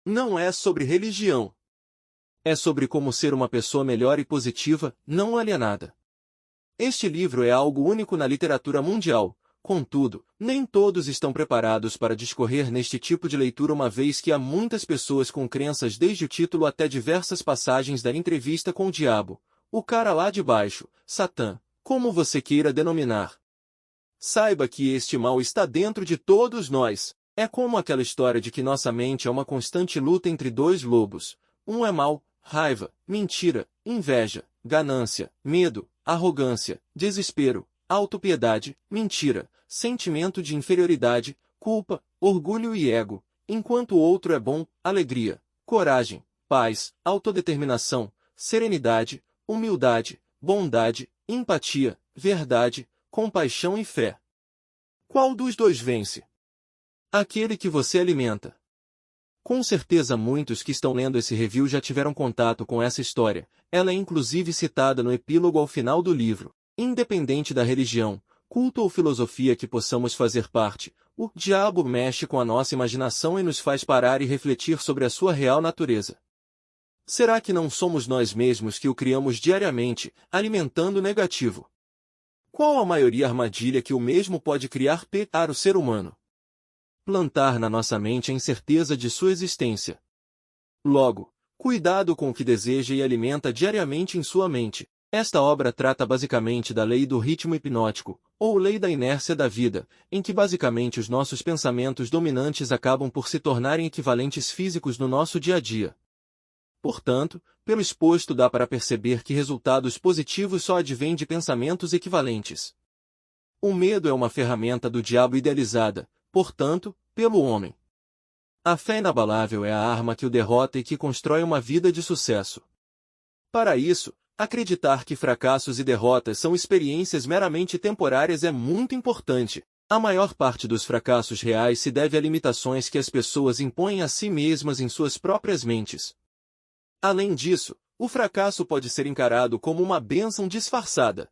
Não é sobre religião. É sobre como ser uma pessoa melhor e positiva, não alienada. Este livro é algo único na literatura mundial. Contudo, nem todos estão preparados para discorrer neste tipo de leitura, uma vez que há muitas pessoas com crenças desde o título até diversas passagens da entrevista com o diabo, o cara lá de baixo, Satã, como você queira denominar. Saiba que este mal está dentro de todos nós. É como aquela história de que nossa mente é uma constante luta entre dois lobos. Um é mal, raiva, mentira, inveja, ganância, medo, arrogância, desespero, autopiedade, mentira, sentimento de inferioridade, culpa, orgulho e ego, enquanto o outro é bom, alegria, coragem, paz, autodeterminação, serenidade, humildade, bondade, empatia, verdade, compaixão e fé. Qual dos dois vence? Aquele que você alimenta. Com certeza muitos que estão lendo esse review já tiveram contato com essa história. Ela é inclusive citada no epílogo ao final do livro. Independente da religião, culto ou filosofia que possamos fazer parte, o diabo mexe com a nossa imaginação e nos faz parar e refletir sobre a sua real natureza. Será que não somos nós mesmos que o criamos diariamente, alimentando o negativo? Qual a maior armadilha que o mesmo pode criar para o ser humano? Plantar na nossa mente a incerteza de sua existência. Logo, cuidado com o que deseja e alimenta diariamente em sua mente. Esta obra trata basicamente da lei do ritmo hipnótico, ou lei da inércia da vida, em que basicamente os nossos pensamentos dominantes acabam por se tornarem equivalentes físicos no nosso dia a dia. Portanto, pelo exposto dá para perceber que resultados positivos só advêm de pensamentos equivalentes. O medo é uma ferramenta do diabo idealizada, portanto, pelo homem. A fé inabalável é a arma que o derrota e que constrói uma vida de sucesso. Para isso, acreditar que fracassos e derrotas são experiências meramente temporárias é muito importante. A maior parte dos fracassos reais se deve a limitações que as pessoas impõem a si mesmas em suas próprias mentes. Além disso, o fracasso pode ser encarado como uma bênção disfarçada.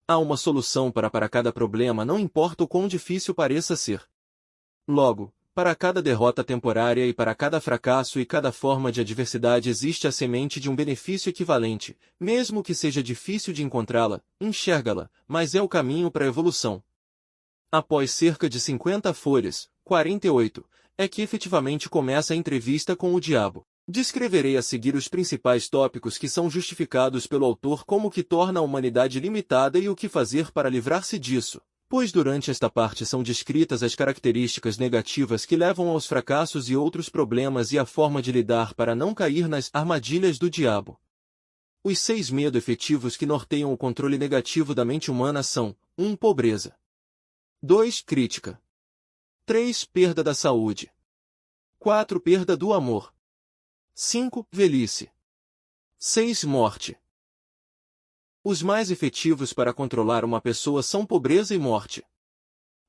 Há uma solução para cada problema, não importa o quão difícil pareça ser. Logo, para cada derrota temporária e para cada fracasso e cada forma de adversidade existe a semente de um benefício equivalente, mesmo que seja difícil de encontrá-la, enxerga-la, mas é o caminho para a evolução. Após cerca de 50 folhas, 48, é que efetivamente começa a entrevista com o diabo. Descreverei a seguir os principais tópicos que são justificados pelo autor como o que torna a humanidade limitada e o que fazer para livrar-se disso, pois durante esta parte são descritas as características negativas que levam aos fracassos e outros problemas e a forma de lidar para não cair nas armadilhas do diabo. Os 6 medos efetivos que norteiam o controle negativo da mente humana são: 1. Pobreza. 2. Crítica. 3. Perda da saúde. 4. Perda do amor. 5. Velhice. 6. Morte. Os mais efetivos para controlar uma pessoa são pobreza e morte.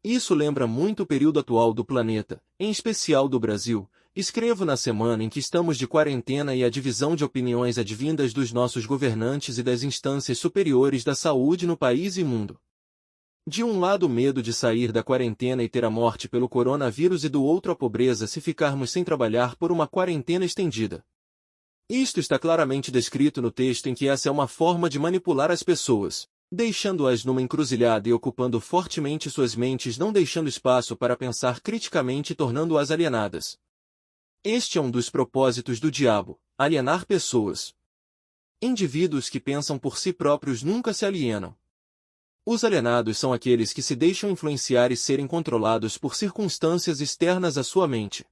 Isso lembra muito o período atual do planeta, em especial do Brasil. Escrevo na semana em que estamos de quarentena e a divisão de opiniões advindas dos nossos governantes e das instâncias superiores da saúde no país e mundo. De um lado o medo de sair da quarentena e ter a morte pelo coronavírus e do outro a pobreza se ficarmos sem trabalhar por uma quarentena estendida. Isto está claramente descrito no texto em que essa é uma forma de manipular as pessoas, deixando-as numa encruzilhada e ocupando fortemente suas mentes, não deixando espaço para pensar criticamente e tornando-as alienadas. Este é um dos propósitos do diabo, alienar pessoas. Indivíduos que pensam por si próprios nunca se alienam. Os alienados são aqueles que se deixam influenciar e serem controlados por circunstâncias externas à sua mente.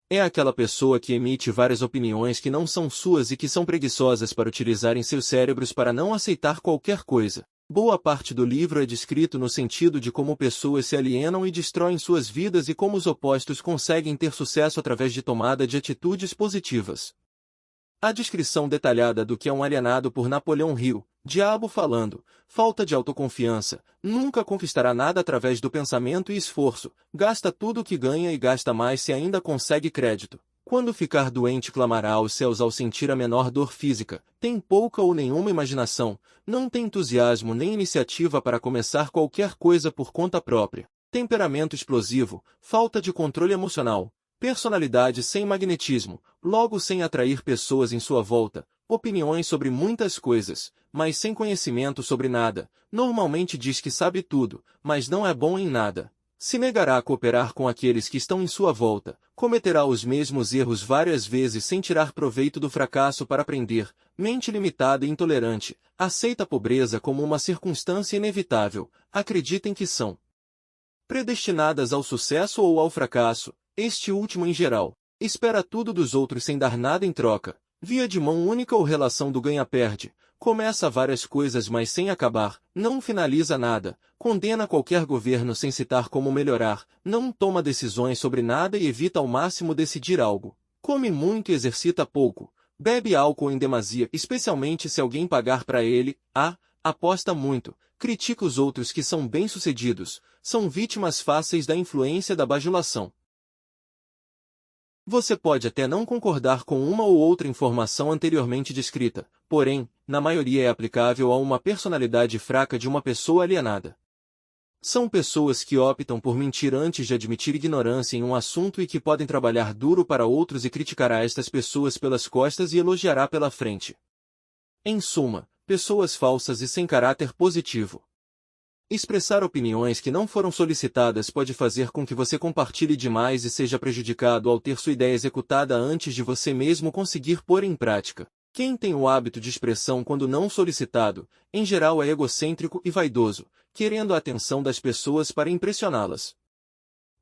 É aquela pessoa que emite várias opiniões que não são suas e que são preguiçosas para utilizar em seus cérebros para não aceitar qualquer coisa. Boa parte do livro é descrito no sentido de como pessoas se alienam e destroem suas vidas e como os opostos conseguem ter sucesso através de tomada de atitudes positivas. A descrição detalhada do que é um alienado por Napoleão Hill, diabo falando: falta de autoconfiança, nunca conquistará nada através do pensamento e esforço, gasta tudo o que ganha e gasta mais se ainda consegue crédito. Quando ficar doente clamará aos céus ao sentir a menor dor física, tem pouca ou nenhuma imaginação, não tem entusiasmo nem iniciativa para começar qualquer coisa por conta própria, temperamento explosivo, falta de controle emocional, Personalidade sem magnetismo, logo sem atrair pessoas em sua volta, opiniões sobre muitas coisas, mas sem conhecimento sobre nada, normalmente diz que sabe tudo, mas não é bom em nada. Se negará a cooperar com aqueles que estão em sua volta, cometerá os mesmos erros várias vezes sem tirar proveito do fracasso para aprender, mente limitada e intolerante, aceita a pobreza como uma circunstância inevitável, acreditem que são predestinadas ao sucesso ou ao fracasso, este último em geral, espera tudo dos outros sem dar nada em troca, via de mão única ou relação do ganha-perde, começa várias coisas mas sem acabar, não finaliza nada, condena qualquer governo sem citar como melhorar, não toma decisões sobre nada e evita ao máximo decidir algo, come muito e exercita pouco, bebe álcool em demasia, especialmente se alguém pagar para ele, aposta muito, critica os outros que são bem-sucedidos, são vítimas fáceis da influência da bajulação. Você pode até não concordar com uma ou outra informação anteriormente descrita, porém, na maioria é aplicável a uma personalidade fraca de uma pessoa alienada. São pessoas que optam por mentir antes de admitir ignorância em um assunto e que podem trabalhar duro para outros e criticará estas pessoas pelas costas e elogiará pela frente. Em suma, pessoas falsas e sem caráter positivo. Expressar opiniões que não foram solicitadas pode fazer com que você compartilhe demais e seja prejudicado ao ter sua ideia executada antes de você mesmo conseguir pôr em prática. Quem tem o hábito de expressão quando não solicitado, em geral é egocêntrico e vaidoso, querendo a atenção das pessoas para impressioná-las.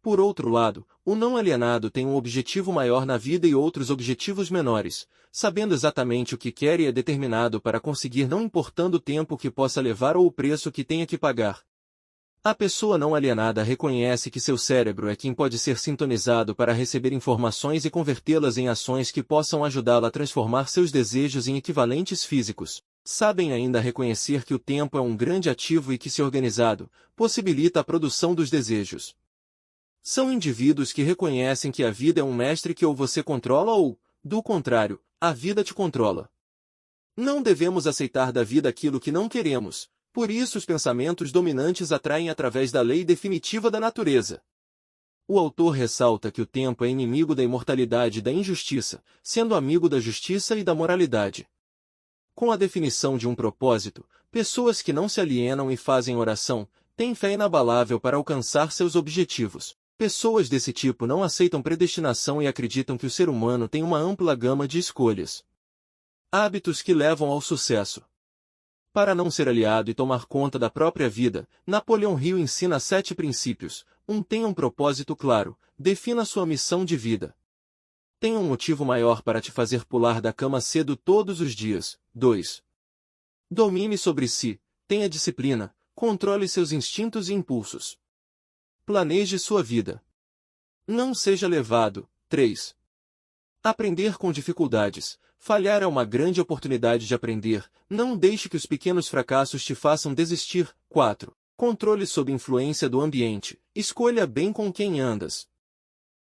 Por outro lado, o não alienado tem um objetivo maior na vida e outros objetivos menores, sabendo exatamente o que quer e é determinado para conseguir não importando o tempo que possa levar ou o preço que tenha que pagar. A pessoa não alienada reconhece que seu cérebro é quem pode ser sintonizado para receber informações e convertê-las em ações que possam ajudá-la a transformar seus desejos em equivalentes físicos. Sabem ainda reconhecer que o tempo é um grande ativo e que, se organizado, possibilita a produção dos desejos. São indivíduos que reconhecem que a vida é um mestre que ou você controla ou, do contrário, a vida te controla. Não devemos aceitar da vida aquilo que não queremos, por isso os pensamentos dominantes atraem através da lei definitiva da natureza. O autor ressalta que o tempo é inimigo da imortalidade e da injustiça, sendo amigo da justiça e da moralidade. Com a definição de um propósito, pessoas que não se alienam e fazem oração, têm fé inabalável para alcançar seus objetivos. Pessoas desse tipo não aceitam predestinação e acreditam que o ser humano tem uma ampla gama de escolhas. Hábitos que levam ao sucesso. Para não ser aliado e tomar conta da própria vida, Napoleão Hill ensina 7 princípios. 1. Tenha um propósito claro, defina sua missão de vida. Tenha um motivo maior para te fazer pular da cama cedo todos os dias. 2. Domine sobre si, tenha disciplina, controle seus instintos e impulsos. Planeje sua vida. Não seja levado. 3. Aprender com dificuldades. Falhar é uma grande oportunidade de aprender. Não deixe que os pequenos fracassos te façam desistir. 4. Controle sob influência do ambiente. Escolha bem com quem andas.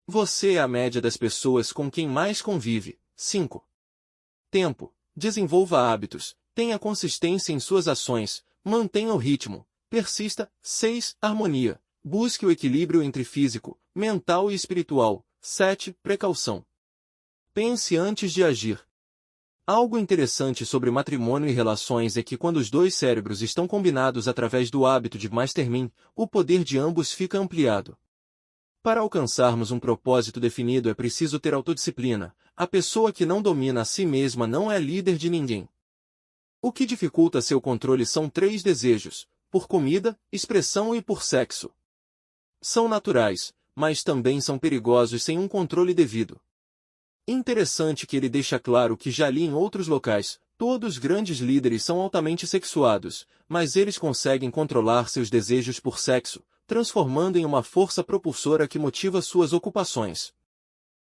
Você é a média das pessoas com quem mais convive. 5. Tempo. Desenvolva hábitos. Tenha consistência em suas ações. Mantenha o ritmo. Persista. 6. Harmonia. Busque o equilíbrio entre físico, mental e espiritual. 7. Precaução. Pense antes de agir. Algo interessante sobre matrimônio e relações é que quando os dois cérebros estão combinados através do hábito de mastermind, o poder de ambos fica ampliado. Para alcançarmos um propósito definido é preciso ter autodisciplina. A pessoa que não domina a si mesma não é líder de ninguém. O que dificulta seu controle são 3 desejos: por comida, expressão e por sexo. São naturais, mas também são perigosos sem um controle devido. Interessante que ele deixa claro que já li em outros locais, todos os grandes líderes são altamente sexuados, mas eles conseguem controlar seus desejos por sexo, transformando em uma força propulsora que motiva suas ocupações.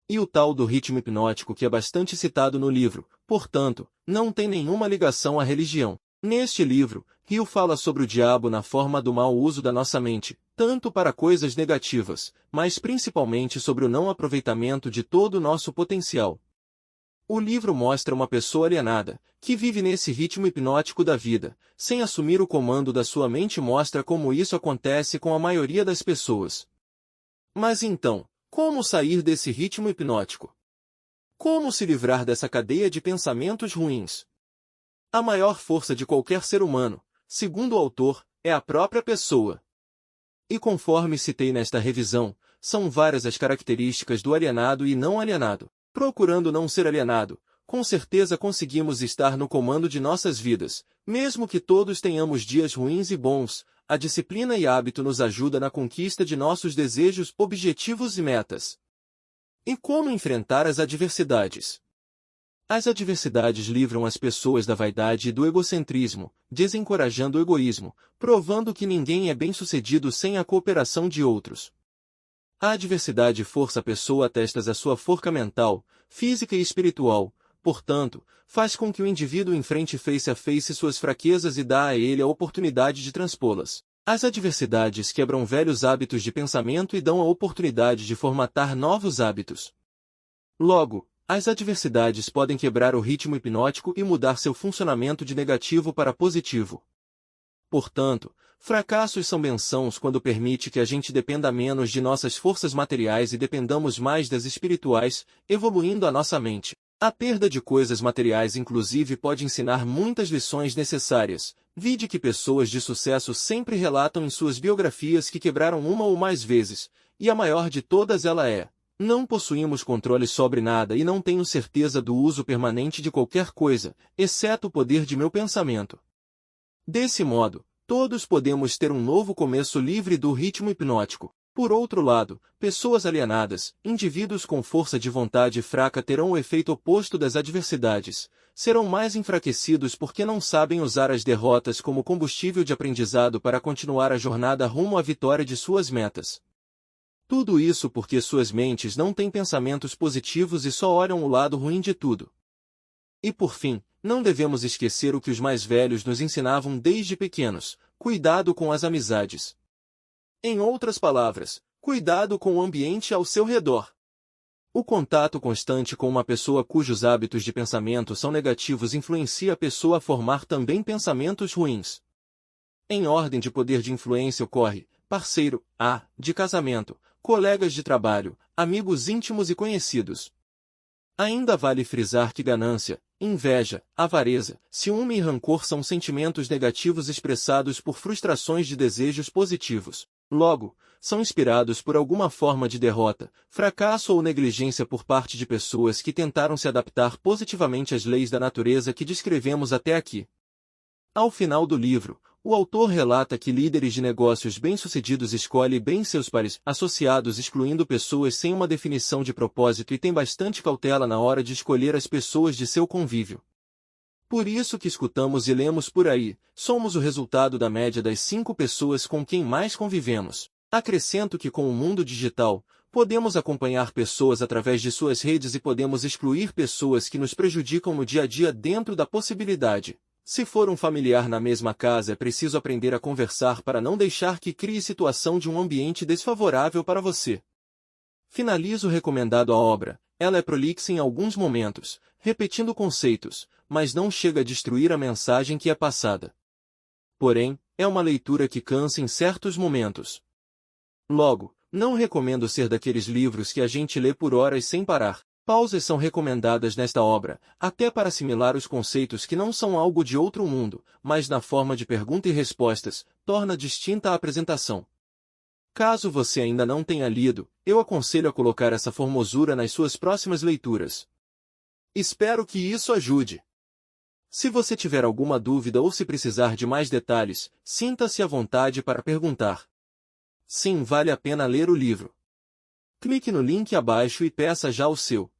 E o tal do ritmo hipnótico que é bastante citado no livro, portanto, não tem nenhuma ligação à religião. Neste livro, Hill fala sobre o diabo na forma do mau uso da nossa mente, tanto para coisas negativas, mas principalmente sobre o não aproveitamento de todo o nosso potencial. O livro mostra uma pessoa alienada, que vive nesse ritmo hipnótico da vida, sem assumir o comando da sua mente e mostra como isso acontece com a maioria das pessoas. Mas então, Como sair desse ritmo hipnótico? Como se livrar dessa cadeia de pensamentos ruins? A maior força de qualquer ser humano, segundo o autor, é a própria pessoa. E conforme citei nesta revisão, são várias as características do alienado e não alienado. Procurando não ser alienado, com certeza conseguimos estar no comando de nossas vidas, mesmo que todos tenhamos dias ruins e bons. A disciplina e hábito nos ajuda na conquista de nossos desejos, objetivos e metas. E como enfrentar as adversidades? As adversidades livram as pessoas da vaidade e do egocentrismo, desencorajando o egoísmo, provando que ninguém é bem-sucedido sem a cooperação de outros. A adversidade força a pessoa a testas a sua forca mental, física e espiritual, portanto, faz com que o indivíduo enfrente face a face suas fraquezas e dá a ele a oportunidade de transpô-las. As adversidades quebram velhos hábitos de pensamento e dão a oportunidade de formatar novos hábitos. Logo, as adversidades podem quebrar o ritmo hipnótico e mudar seu funcionamento de negativo para positivo. Portanto, fracassos são bênçãos quando permite que a gente dependa menos de nossas forças materiais e dependamos mais das espirituais, evoluindo a nossa mente. A perda de coisas materiais inclusive pode ensinar muitas lições necessárias. Vide que pessoas de sucesso sempre relatam em suas biografias que quebraram uma ou mais vezes, e a maior de todas ela é: não possuímos controle sobre nada e não tenho certeza do uso permanente de qualquer coisa, exceto o poder de meu pensamento. Desse modo, todos podemos ter um novo começo livre do ritmo hipnótico. Por outro lado, pessoas alienadas, indivíduos com força de vontade fraca terão o efeito oposto das adversidades. Serão mais enfraquecidos porque não sabem usar as derrotas como combustível de aprendizado para continuar a jornada rumo à vitória de suas metas. Tudo isso porque suas mentes não têm pensamentos positivos e só olham o lado ruim de tudo. E por fim, não devemos esquecer o que os mais velhos nos ensinavam desde pequenos: cuidado com as amizades. Em outras palavras, cuidado com o ambiente ao seu redor. O contato constante com uma pessoa cujos hábitos de pensamento são negativos influencia a pessoa a formar também pensamentos ruins. Em ordem de poder de influência ocorre: parceiro, de casamento, colegas de trabalho, amigos íntimos e conhecidos. Ainda vale frisar que ganância, inveja, avareza, ciúme e rancor são sentimentos negativos expressados por frustrações de desejos positivos. Logo, são inspirados por alguma forma de derrota, fracasso ou negligência por parte de pessoas que tentaram se adaptar positivamente às leis da natureza que descrevemos até aqui. Ao final do livro, o autor relata que líderes de negócios bem-sucedidos escolhem bem seus pares associados, excluindo pessoas sem uma definição de propósito, e tem bastante cautela na hora de escolher as pessoas de seu convívio. Por isso que escutamos e lemos por aí, somos o resultado da média das 5 pessoas com quem mais convivemos. Acrescento que com o mundo digital, podemos acompanhar pessoas através de suas redes e podemos excluir pessoas que nos prejudicam no dia a dia dentro da possibilidade. Se for um familiar na mesma casa, é preciso aprender a conversar para não deixar que crie situação de um ambiente desfavorável para você. Finalizo recomendado a obra. Ela é prolixa em alguns momentos, repetindo conceitos, mas não chega a destruir a mensagem que é passada. Porém, é uma leitura que cansa em certos momentos. Logo, não recomendo ser daqueles livros que a gente lê por horas sem parar. Pausas são recomendadas nesta obra, até para assimilar os conceitos que não são algo de outro mundo, mas na forma de pergunta e respostas, torna distinta a apresentação. Caso você ainda não tenha lido, eu aconselho a colocar essa formosura nas suas próximas leituras. Espero que isso ajude. Se você tiver alguma dúvida ou se precisar de mais detalhes, sinta-se à vontade para perguntar. Sim, vale a pena ler o livro. Clique no link abaixo e peça já o seu.